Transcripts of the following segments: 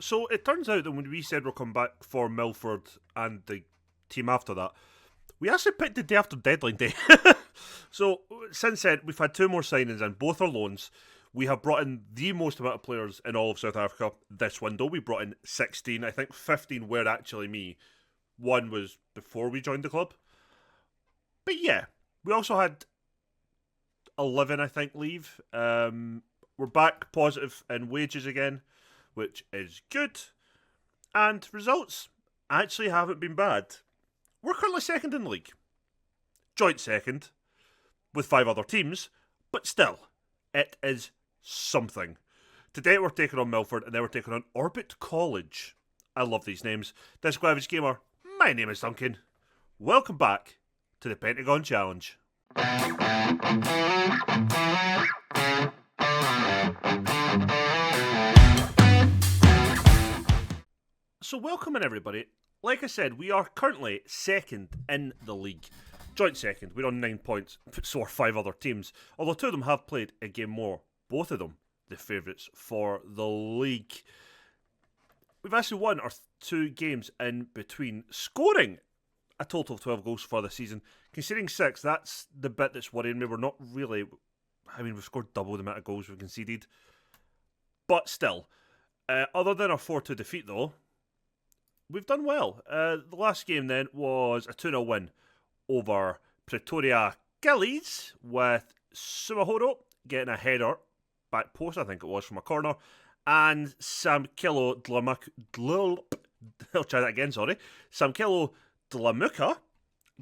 So it turns out that when we said we'll come back for Milford and the team after that, we actually picked the day after deadline day. So since then, we've had two more signings and both are loans. We have brought in the most amount of players in all of South Africa this window. We brought in 16. I think 15 were actually me. One was before we joined the club. But yeah, we also had 11, I think, leave. We're back positive in wages again, which is good. And results actually haven't been bad. We're currently second in the league. Joint second with 5 other teams, but still, it is something. Today we're taking on Milford and then we're taking on Orbit College. I love these names. This is Average Gamer. My name is Duncan. Welcome back to the Pentagon Challenge. So welcome in everybody. Like I said, we are currently second in the league. Joint second. We're on 9 points, so are 5 other teams. Although 2 of them have played a game more. Both of them the favourites for the league. We've actually won our 2 games in between, scoring a total of 12 goals for the season. Conceding 6, that's the bit that's worrying me. We're not really... we've scored double the amount of goals we've conceded. But still, other than our 4-2 defeat though, we've done well. The last game then was a 2-0 win over Pretoria Gillies with Sumahoro getting a header, back post I think it was, from a corner, and Samkelo I'll try that again, sorry. Samkelo Dlamuka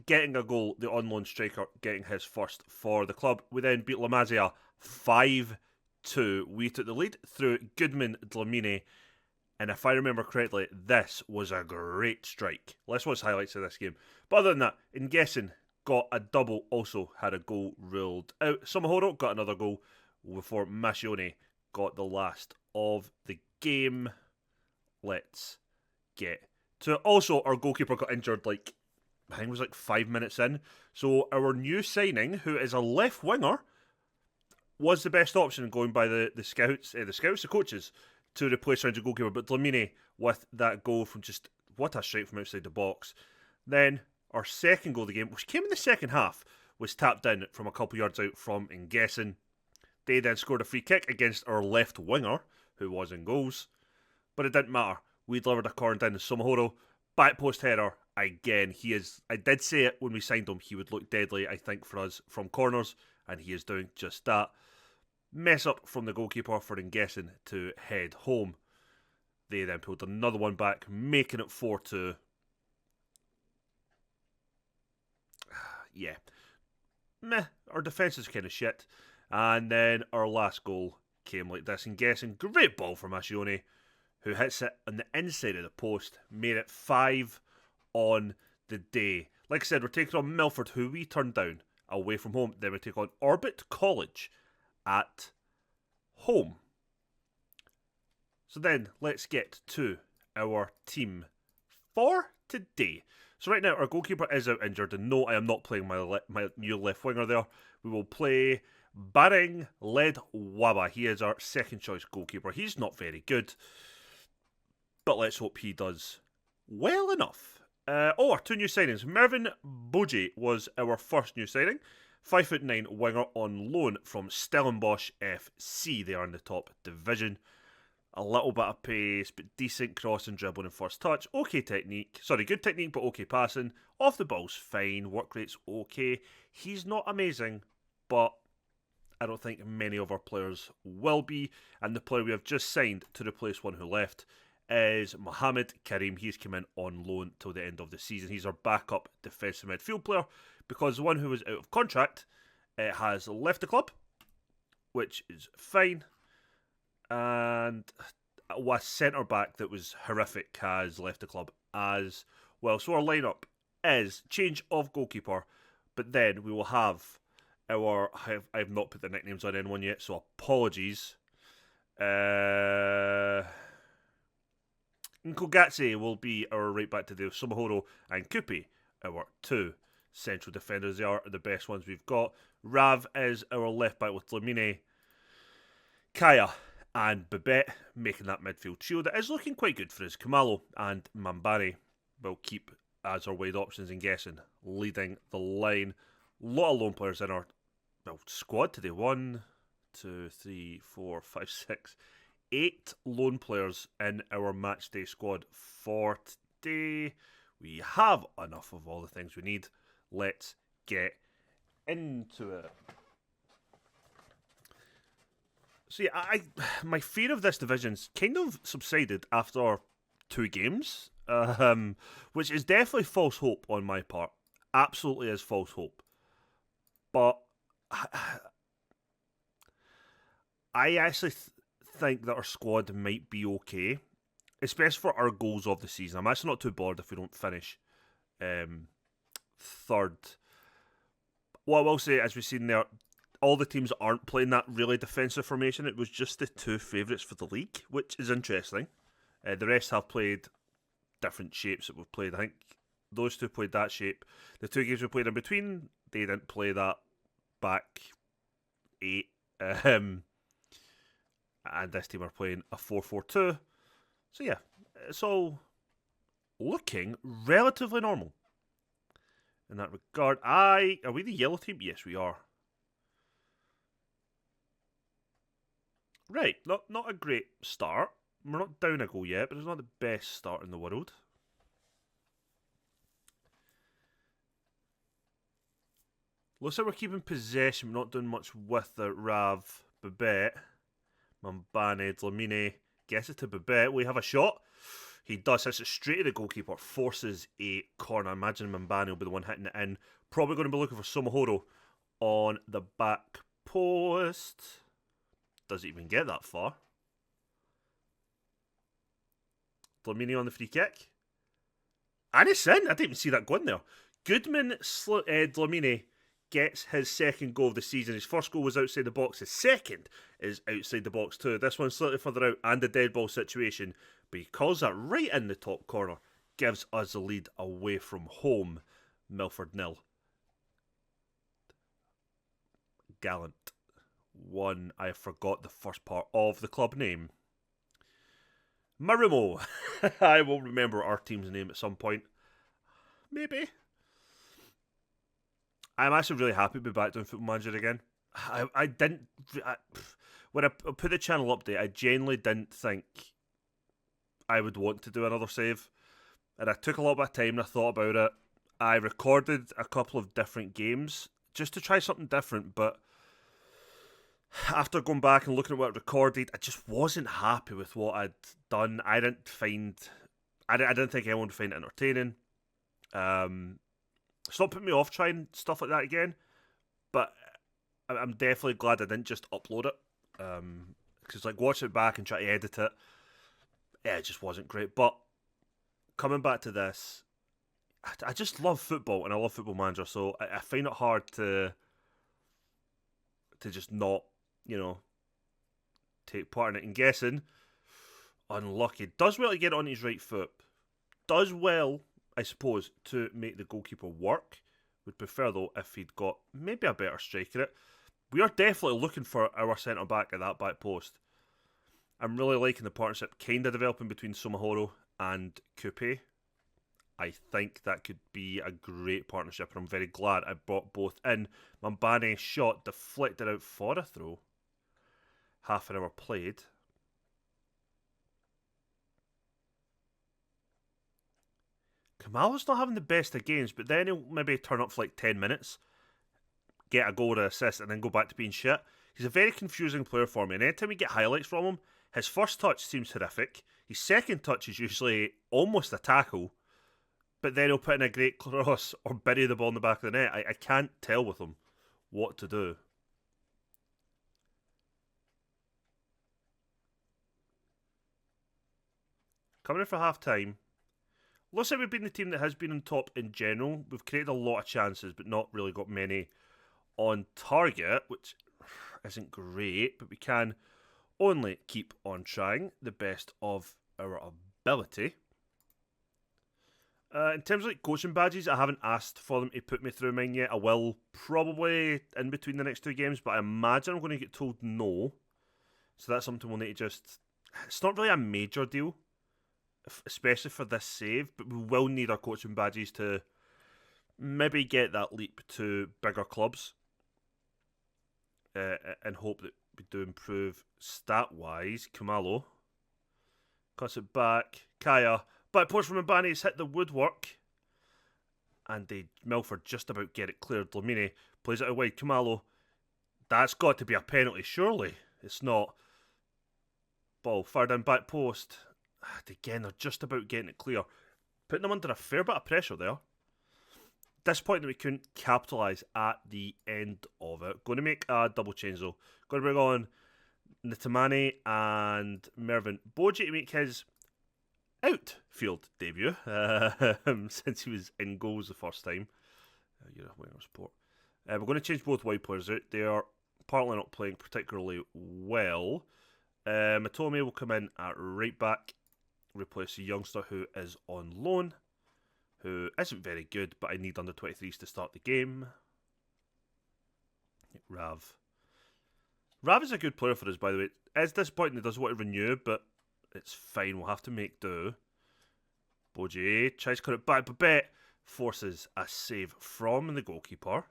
getting a goal, the on-loan striker getting his first for the club. We then beat Lamazia 5-2. We took the lead through Goodman Dlamini. And if I remember correctly, this was a great strike. Let's watch highlights of this game. But other than that, Nguesen got a double, also had a goal ruled out. Sumahoro got another goal before Mascione got the last of the game. Let's get to it. Also, our goalkeeper got injured, I think it was 5 minutes in. So our new signing, who is a left winger, was the best option going by the coaches, to replace our goalkeeper, but Dlamini with that goal from just, what a strike from outside the box. Then our second goal of the game, which came in the second half, was tapped in from a couple yards out from Nguesen. They then scored a free kick against our left winger, who was in goals, but it didn't matter. We delivered a corner down to Sumahoro, back post header. Again, I did say it when we signed him, he would look deadly, I think, for us from corners, and he is doing just that. Mess up from the goalkeeper for Nguesen to head home. They then pulled another one back, making it 4-2. Yeah. Meh, our defence is kind of shit. And then our last goal came like this. Nguesen, great ball from Mascione, who hits it on the inside of the post. Made it 5 on the day. Like I said, we're taking on Milford, who we turned down away from home. Then we take on Orbit College at home. So then let's get to our team for today. So right now our goalkeeper is out injured, and no, I am not playing my new left winger there. We will play Bareng Led Waba. He is our second choice goalkeeper. He's not very good, but let's hope he does well enough. Our 2 new signings. Mervyn Boji was our first new signing. 5'9" winger on loan from Stellenbosch FC. They are in the top division. A little bit of pace, but decent crossing, dribbling and first touch. Okay technique. Good technique, but okay passing. Off the ball's fine. Work rate's okay. He's not amazing, but I don't think many of our players will be. And the player we have just signed to replace one who left is Mohamed Karim. He's come in on loan till the end of the season. He's our backup defensive midfield player, because the one who was out of contract has left the club, which is fine. And a centre-back that was horrific has left the club as well. So our lineup is change of goalkeeper, but then we will have I have not put the nicknames on anyone yet, so apologies. Nkogatse will be our right back today, Sumahoro and Kupi, our 2 central defenders. They are the best ones we've got. Rav is our left back with Dlamini. Kaya And Babette making that midfield trio that is looking quite good for us. Kamalo and Mambani will keep as our wide options, and guessing leading the line. A lot of lone players in our squad today. 1, 2, 3, 4, 5, 6, 8 lone players in our matchday squad for today. We have enough of all the things we need. Let's get into it. See, my fear of this division's kind of subsided after 2 games, which is definitely false hope on my part. Absolutely is false hope. But I actually think that our squad might be okay, especially for our goals of the season. I'm actually not too bored if we don't finish third. What I will say, as we've seen there, all the teams aren't playing that really defensive formation. It was just the 2 favourites for the league, which is interesting. The rest have played different shapes that we've played. I think those 2 played that shape. The 2 games we played in between, they didn't play that back 8. And this team are playing a 4-4-2. So yeah, it's all looking relatively normal in that regard. Are we the yellow team? Yes, we are. Right, not a great start. We're not down a goal yet, but it's not the best start in the world. Looks like we're keeping possession, not doing much with it. Rav, Babette, Mambane, Dlamini gets it to Babette. We have a shot. He does. Hits it straight to the goalkeeper. Forces a corner. I imagine Mambane will be the one hitting it in. Probably going to be looking for Somohoro on the back post. Doesn't even get that far. Dlamini on the free kick. And it's in. I didn't even see that going there. Goodman Dlamini gets his second goal of the season. His first goal was outside the box. His second is outside the box too. This one's slightly further out and a dead ball situation. But he calls that right in the top corner. Gives us the lead away from home. Milford 0. Gallant. 1. I forgot the first part of the club name. Marumo. I will remember our team's name at some point. Maybe. I'm actually really happy to be back doing Football Manager again. When I put the channel update, I genuinely didn't think I would want to do another save. And I took a lot of time and I thought about it. I recorded a couple of different games just to try something different, but after going back and looking at what I recorded, I just wasn't happy with what I'd done. I didn't think anyone would find it entertaining. It's not putting me off trying stuff like that again, but I'm definitely glad I didn't just upload it. Because watching it back and trying to edit it, yeah, it just wasn't great. But coming back to this, I just love football and I love Football Manager, so I find it hard to just not, take part in it. And guessing, unlucky. Does well to get on his right foot. Does well, I suppose, to make the goalkeeper work. Would prefer, though, if he'd got maybe a better strike at it. We are definitely looking for our centre-back at that back post. I'm really liking the partnership kind of developing between Somohoro and Coupe. I think that could be a great partnership, and I'm very glad I brought both in. Mambane shot deflected out for a throw. Half an hour played. Kamalo's not having the best of games, but then he'll maybe turn up for 10 minutes, get a goal or assist, and then go back to being shit. He's a very confusing player for me, and anytime we get highlights from him, his first touch seems horrific. His second touch is usually almost a tackle, but then he'll put in a great cross or bury the ball in the back of the net. I can't tell with him what to do. Coming in for half time. Looks like we've been the team that has been on top in general. We've created a lot of chances, but not really got many on target, which isn't great, but we can only keep on trying the best of our ability. In terms of coaching badges, I haven't asked for them to put me through mine yet. I will probably in between the next 2 games, but I imagine I'm going to get told no. So that's something we'll need to just... It's not really a major deal, especially for this save, but we will need our coaching badges to maybe get that leap to bigger clubs and hope that we do improve stat-wise. Kumalo cuts it back. Kaya, back post from Mbani, it's hit the woodwork. And Milford just about get it cleared. Dlamini plays it away. Kumalo, that's got to be a penalty, surely. It's not. Ball far down back post. Again, they're just about getting it clear. Putting them under a fair bit of pressure there. Disappointing that we couldn't capitalise at the end of it. Going to make a double change though. Going to bring on Nitamani and Mervyn Boji to make his outfield debut since he was in goals the first time. You're a winger support. We're going to change both wide players out. They are partly not playing particularly well. Matome will come in at right back, replace the youngster who is on loan, who isn't very good, but I need under 23s to start the game. Rav is a good player for us, by the way. It's disappointing he doesn't want to renew, but it's fine. We'll have to make do. Boji tries to cut it back. Babette forces a save from the goalkeeper.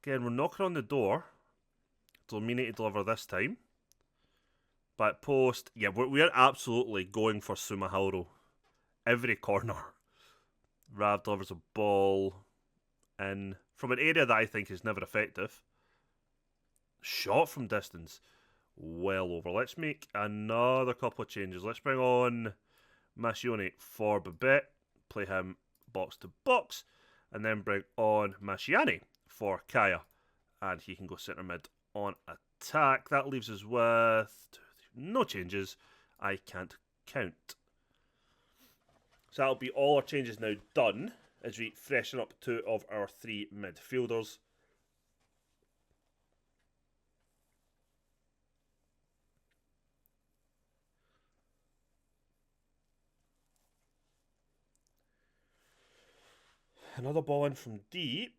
Again, we're knocking on the door. Dlamini to deliver this time. Back post. Yeah, we're absolutely going for Sumahoro. Every corner. Rav delivers a ball in from an area that I think is never effective. Shot from distance. Well over. Let's make another couple of changes. Let's bring on Mascione for Babette. Play him box to box. And then bring on Masciani for Kaya. And he can go centre mid on attack. That leaves us with no changes. I can't count. So that'll be all our changes now done as we freshen up two of our three midfielders. Another ball in from deep.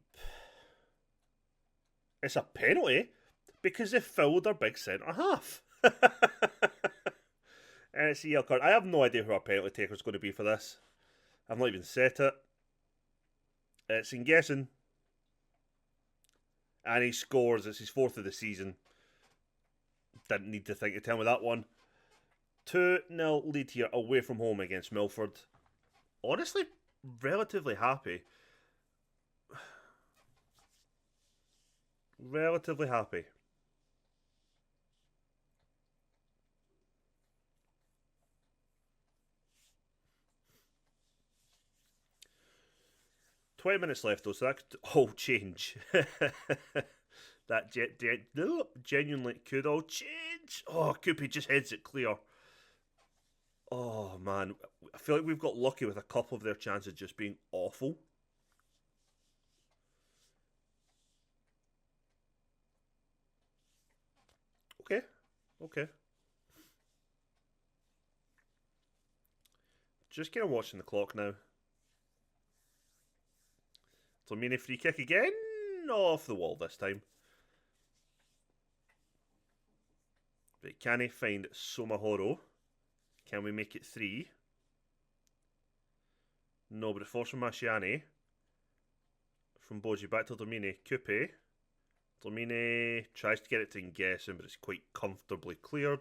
It's a penalty because they fouled their big centre half. And it's a yellow card. I have no idea who our penalty taker is going to be for this. I've not even set it. It's Nguyen. And he scores. It's his fourth of the season. Didn't need to think to tell me that one. 2-0 lead here away from home against Milford. Honestly, relatively happy. Relatively happy. $20 left though, so that could all change. That genuinely could all change. Oh, Koopy just heads it clear. Oh man, I feel like we've got lucky with a couple of their chances just being awful. Okay. Just kind of watching the clock now. Dlamini free kick again. Off the wall this time. Right, can he find Somahoro? Can we make it 3? No, but it falls from Masciani. From Boji back to Dlamini. Coupe. Dlamini tries to get it to Nguyen, but it's quite comfortably cleared.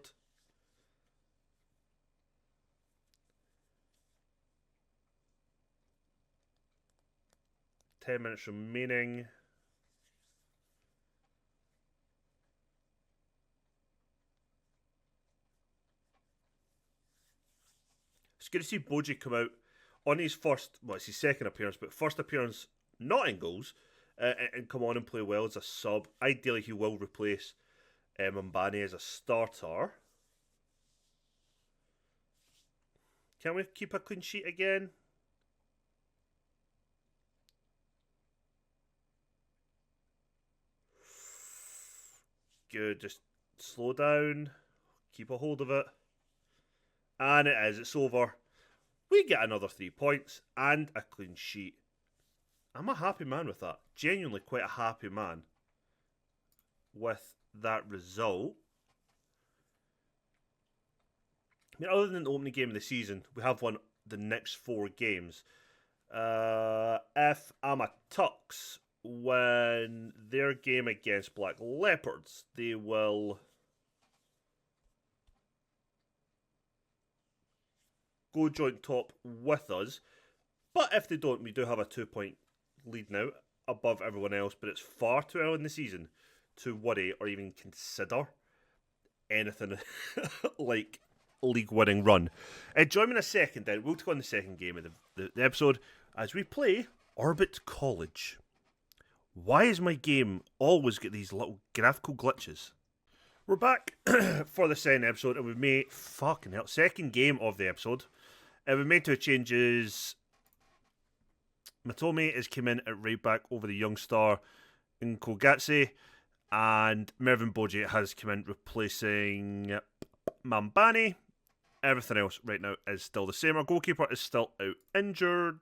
$10 remaining. It's good to see Boji come out on his first, well, it's his second appearance, but first appearance not in goals, and come on and play well as a sub. Ideally, he will replace Mbani as a starter. Can we keep a clean sheet again? Good, just slow down, keep a hold of it. And it is, it's over. We get another 3 points and a clean sheet. I'm a happy man with that. Genuinely quite a happy man with that result. I mean, other than the opening game of the season, we have won the next 4 games. If Amatux win their game against Black Leopards, they will go joint top with us. But if they don't, we do have a 2-point lead now above everyone else, but it's far too early in the season to worry or even consider anything like league winning run. Join me in a second then. We'll take on the second game of the episode as we play Orbit College. Why is my game always get these little graphical glitches? We're back for the second episode, and we've made second game of the episode. And we've made 2 changes. Matome has come in at right back over the young star Nkogatse, and Mervyn Boje has come in replacing Mambani. Everything else right now is still the same. Our goalkeeper is still out injured.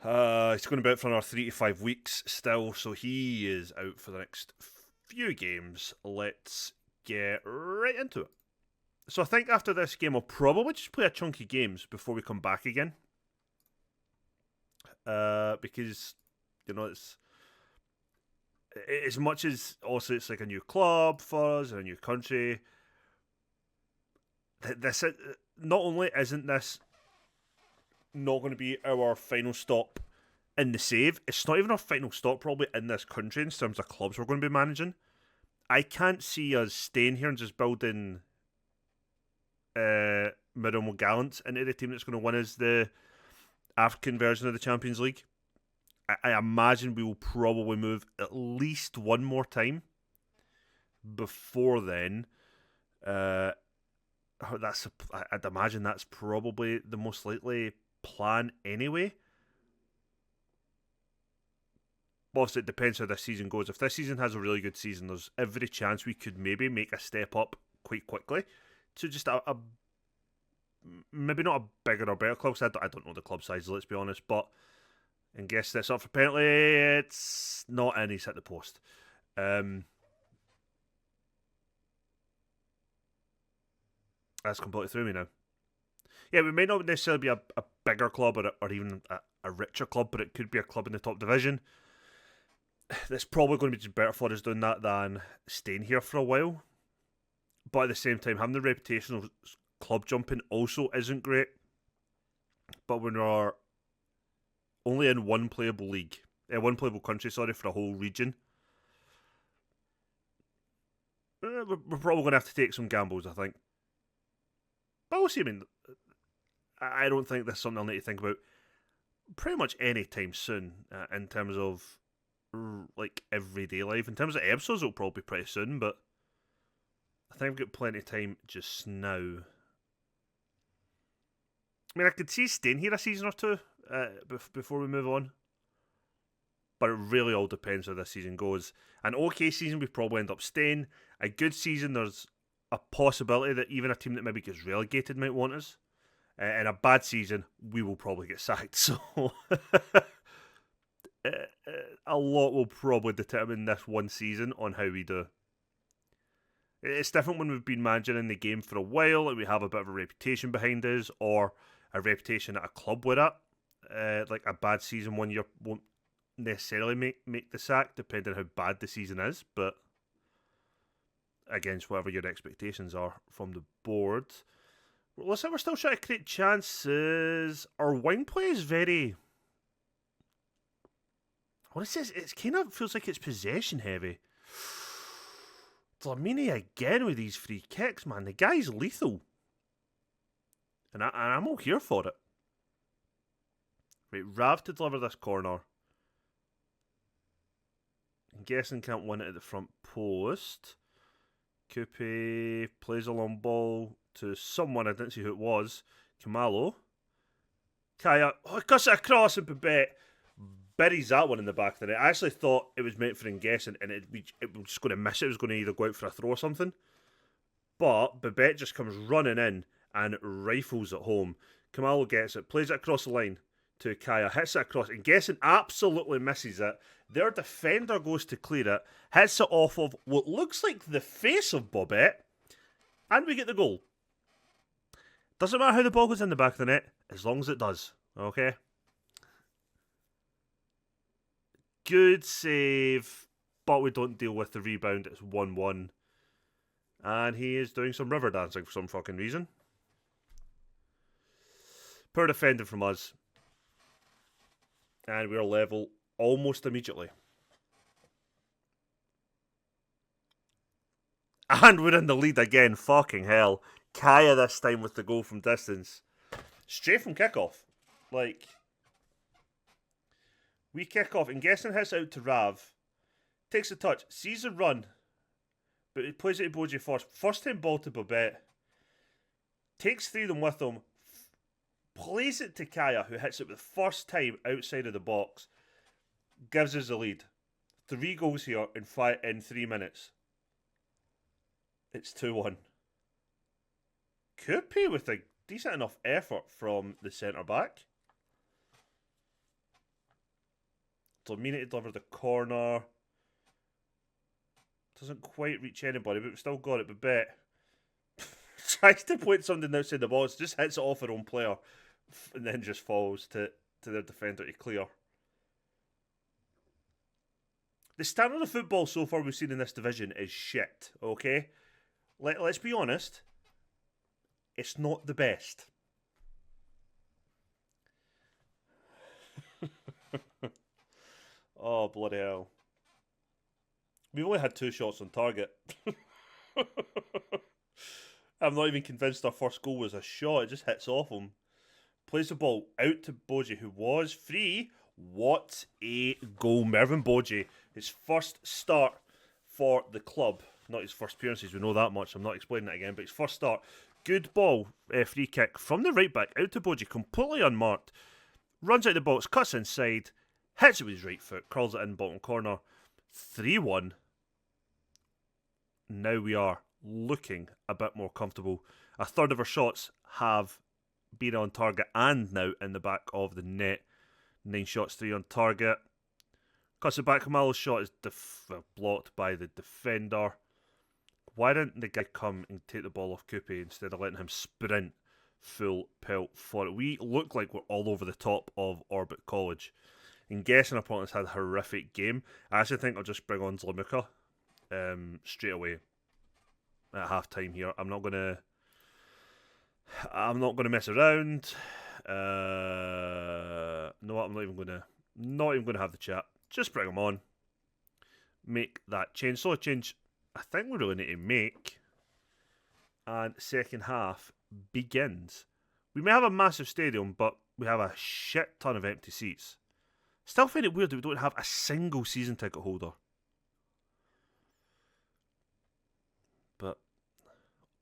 He's going to be out for another 3 to 5 weeks still, so he is out for the next few games. Let's get right into it. So I think after this game, I'll probably just play a chunky games before we come back again. Because, you know, it's as much as also it's like a new club for us and a new country. This not only isn't this not going to be our final stop in the save, it's not even our final stop probably in this country in terms of clubs we're going to be managing. I can't see us staying here and just building Miriam Gallant into the team that's going to win us the African version of the Champions League. I imagine we will probably move at least one more time before then. I'd imagine that's probably the most likely plan anyway. Obviously, it depends how this season goes. If this season has a really good season, there's every chance we could maybe make a step up quite quickly to just a maybe not a bigger or better club. I don't know the club size, let's be honest. But and guess that's up for penalty. It's not in. He's hit the post. That's completely through me now. Yeah, we may not necessarily be a bigger club or even a richer club, but it could be a club in the top division. That's probably going to be just better for us doing that than staying here for a while. But at the same time, having the reputation of club jumping also isn't great. But when we're only in one playable country, for a whole region, we're probably going to have to take some gambles, I think. But we'll see. I mean, I don't think this is something I'll need to think about pretty much any time soon in terms of like everyday life. In terms of episodes, it'll probably be pretty soon, but I think I've got plenty of time just now. I mean, I could see staying here a season or two before we move on. But it really all depends how this season goes. An okay season, we probably end up staying. A good season, there's a possibility that even a team that maybe gets relegated might want us. In a bad season, we will probably get sacked. So a lot will probably determine this one season on how we do. It's different when we've been managing in the game for a while and we have a bit of a reputation behind us, or a reputation at a club we're at. Like a bad season one year won't necessarily make the sack, depending on how bad the season is, but against whatever your expectations are from the board. We're still trying to create chances. Our wing play is very... What it says, it kind of feels like it's possession heavy. Dlamini again with these free kicks, man. The guy's lethal. And I'm all here for it. Right, Rav to deliver this corner. I'm guessing can't win it at the front post. Coupe plays a long ball to someone, I didn't see who it was. Kamalo. Kaya, cuts it across, and Babette buries that one in the back of the net. I actually thought it was meant for Nguesson and it was just going to miss it. It was going to either go out for a throw or something. But Babette just comes running in and rifles it home. Kamalo gets it, plays it across the line to Kaya, hits it across, and Nguesson absolutely misses it. Their defender goes to clear it, hits it off of what looks like the face of Babette, and we get the goal. Doesn't matter how the ball goes in the back of the net, as long as it does. Okay? Good save, but we don't deal with the rebound. It's 1-1. And he is doing some river dancing for some fucking reason. Poor defending from us. And we're level almost immediately. And we're in the lead again. Fucking hell. Kaya this time with the goal from distance. Straight from kickoff. Like, we kick off, and Gesson hits out to Rav. Takes a touch, sees a run, but he plays it to Boji first. First time ball to Babette. Takes three of them with him. Plays it to Kaya, who hits it the first time outside of the box. Gives us the lead. 3 goals here in 3 minutes. It's 2-1. Kupi with a decent enough effort from the centre back. Domina to deliver the corner. Doesn't quite reach anybody, but we've still got it. Babette tries to point something outside the box, just hits it off her own player, and then just falls to the defender to clear. The standard of football so far we've seen in this division is shit, okay? Let's be honest. It's not the best. Oh, bloody hell. We've only had 2 shots on target. I'm not even convinced our first goal was a shot. It just hits off him. Plays the ball out to Boji, who was free. What a goal. Mervyn Boji, his first start for the club. Not his first appearances, we know that much. I'm not explaining it again, but his first start. Good ball, free kick from the right back out to Boji, completely unmarked. Runs out the box, cuts inside, hits it with his right foot, curls it in bottom corner. 3-1. Now we are looking a bit more comfortable. A third of our shots have been on target and now in the back of the net. 9 shots, 3 on target. Cuts it back. Kamalo's shot is blocked by the defender. Why didn't the guy come and take the ball off Kupi instead of letting him sprint full pelt for it? We look like we're all over the top of Orbit College. And guessing opponents had a horrific game. I actually think I'll just bring on Zlamuka straight away at half time here. I'm not gonna mess around. No, I'm not even gonna have the chat. Just bring him on. Make that change. So a change I think we really need to make. And second half begins. We may have a massive stadium, but we have a shit ton of empty seats. Still find it weird that we don't have a single season ticket holder. But,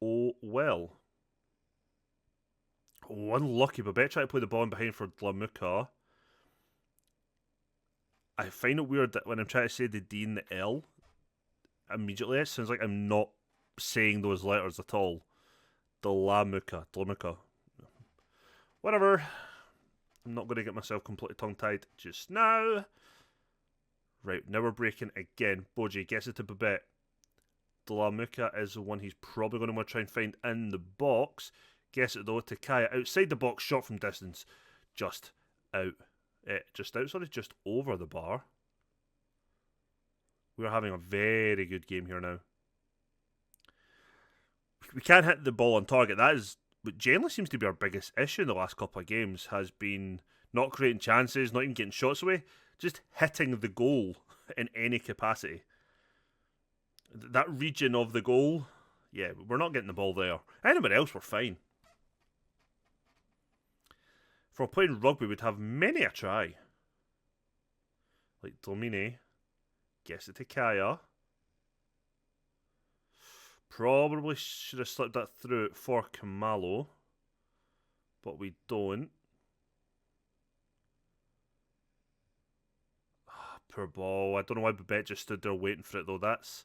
oh well. Oh, unlucky. Babette tried to play the ball in behind for Dlamuka. I find it weird that when I'm trying to say the D and the L, immediately it sounds like I'm not saying those letters at all. Dlamuka. Whatever. I'm not going to get myself completely tongue-tied just now. Right, now we're breaking again. Boji gets it to Babette. Dlamuka is the one he's probably going to want to try and find in the box. Gets it though to Kaya. Outside the box, shot from distance. Just out. Just over the bar. We're having a very good game here now. We can't hit the ball on target. That is what generally seems to be our biggest issue in the last couple of games, has been not creating chances, not even getting shots away, just hitting the goal in any capacity. That region of the goal, yeah, we're not getting the ball there. Anybody else, we're fine. If we're playing rugby, we'd have many a try. Like Domine gets it to Kaya. Probably should have slipped that through for Kamalo, but we don't. Poor ball. I don't know why Babette just stood there waiting for it though. That's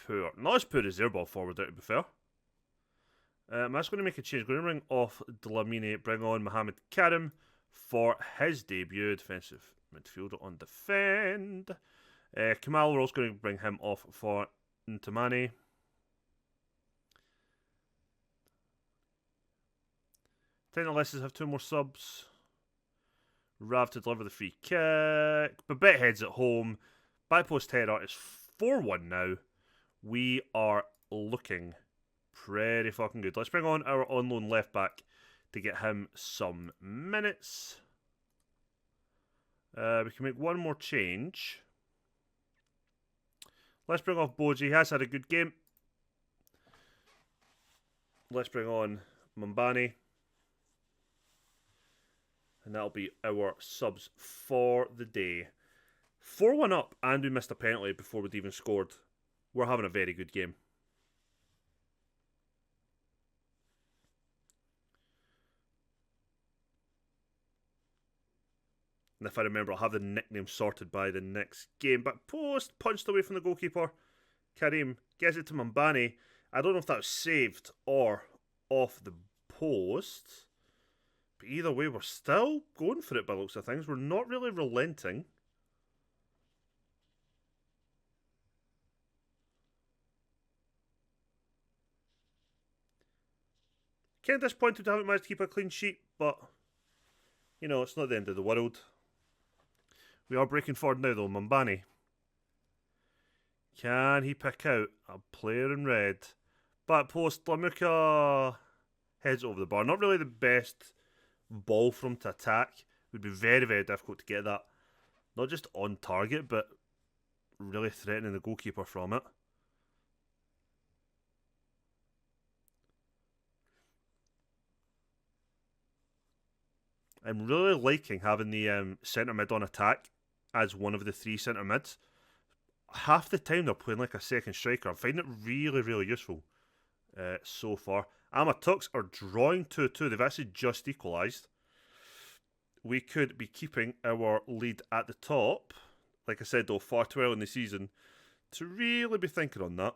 poor. Not as poor as their ball forward there, to be fair. I'm just going to make a change. I'm going to bring off Dlamini, bring on Mohamed Karim for his debut. Defensive midfielder on defend. Kamal, we're also going to bring him off for Ntamani. Tennis have 2 more subs. Rav to deliver the free kick. Babette heads at home. Back post header is 4-1 now. We are looking pretty fucking good. Let's bring on our on loan left back to get him some minutes. We can make one more change. Let's bring off Boji. He has had a good game. Let's bring on Mumbani. And that'll be our subs for the day. 4-1 up, and we missed a penalty before we'd even scored. We're having a very good game. And if I remember, I'll have the nickname sorted by the next game. But post punched away from the goalkeeper. Karim gets it to Mumbani. I don't know if that was saved or off the post. But either way, we're still going for it by the looks of things. We're not really relenting. Kind of disappointed to haven't managed to keep a clean sheet, but you know, it's not the end of the world. We are breaking forward now though. Mumbani. Can he pick out a player in red? Back post, Lamuka heads over the bar. Not really the best ball for him to attack. Would be very, very difficult to get that. Not just on target, but really threatening the goalkeeper from it. I'm really liking having the centre mid on attack as one of the 3 centre mids. Half the time they're playing like a second striker. I'm finding it really, really useful so far. Amatux are drawing 2-2. They've actually just equalised. We could be keeping our lead at the top. Like I said though, far too early in the season to really be thinking on that.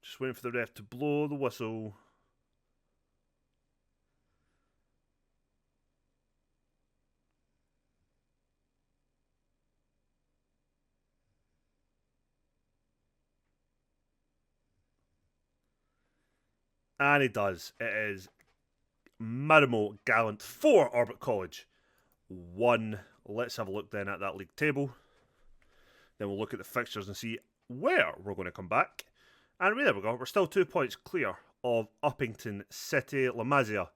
Just waiting for the ref to blow the whistle. And he does. It is Marimo Gallant 4, Orbit College 1. Let's have a look then at that league table. Then we'll look at the fixtures and see where we're going to come back. And there we go. We're still 2 points clear of Uppington City. La Masia,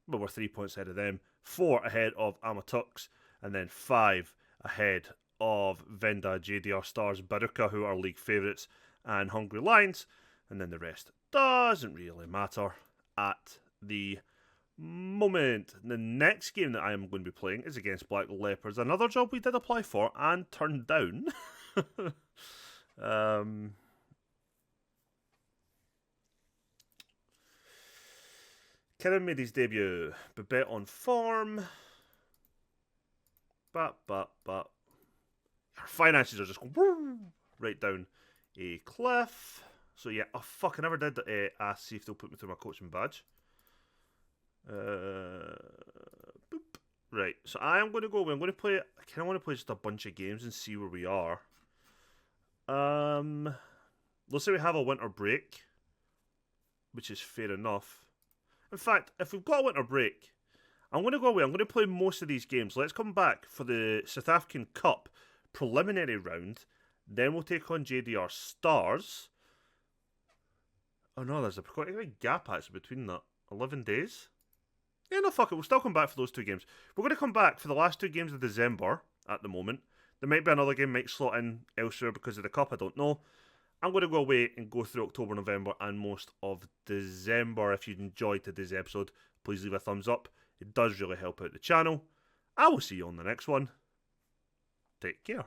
but we're 3 points ahead of them. 4 ahead of Amatux. And then 5 ahead of Venda, JDR Stars, Baruka, who are league favourites, and Hungry Lions. And then the rest doesn't really matter at the moment. The next game that I am going to be playing is against Black Leopards. Another job we did apply for and turned down. Kieran made his debut. Babette on form. But. Our finances are just going right down a cliff. So yeah, oh fuck, I never did ask see if they'll put me through my coaching badge. Boop. Right, so I am going to go away. I'm going to play, I kind of want to play just a bunch of games and see where we are. Let's say we have a winter break, which is fair enough. In fact, if we've got a winter break, I'm going to go away. I'm going to play most of these games. Let's come back for the South African Cup preliminary round. Then we'll take on JDR Stars. Oh no, there's quite a big gap actually between that. 11 days? Yeah, no, fuck it. We'll still come back for those 2 games. We're going to come back for the last 2 games of December at the moment. There might be another game might slot in elsewhere because of the Cup, I don't know. I'm going to go away and go through October, November and most of December. If you enjoyed today's episode, please leave a thumbs up. It does really help out the channel. I will see you on the next one. Take care.